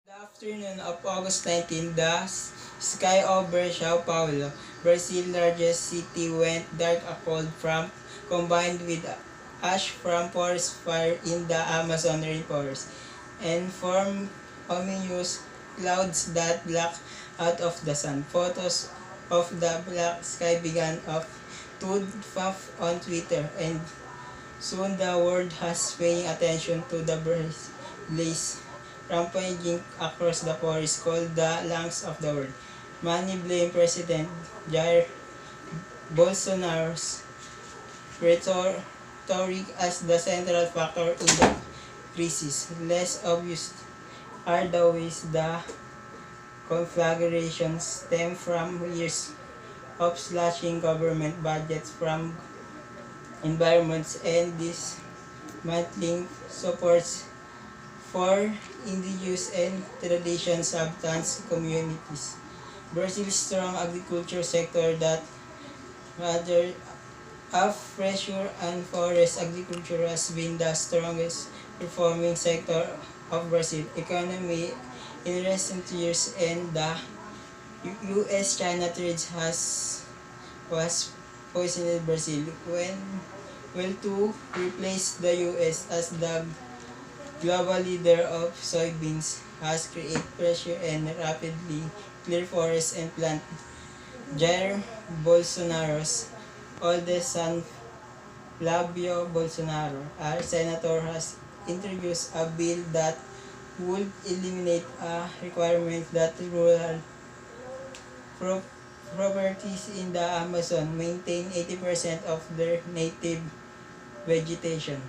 The afternoon of August 19, the sky over Sao Paulo, Brazil's largest city, went dark. A cold front combined with ash from forest fire in the Amazon rainforest and formed ominous clouds that blocked out of the sun. Photos of the black sky began to puff on Twitter, and soon the world has paying attention to the blaze rampaging across the forest called the lungs of the world. Many blame President Jair Bolsonaro's rhetoric as the central factor in the crisis. Less obvious are the ways the conflagrations stem from years of slashing government budgets from environments and dismantling supports for indigenous and traditional substance communities. Brazil's strong agriculture sector that rather of pressure and forest agriculture has been the strongest performing sector of Brazil economy in recent years, and the US-China trade was poisoned Brazil when will to replace the US as the global leader of soybeans has created pressure and rapidly clear forests and plant. Jair Bolsonaro's oldest son, Flavio Bolsonaro, our senator, has introduced a bill that would eliminate a requirement that rural pro- properties in the Amazon maintain 80% of their native vegetation.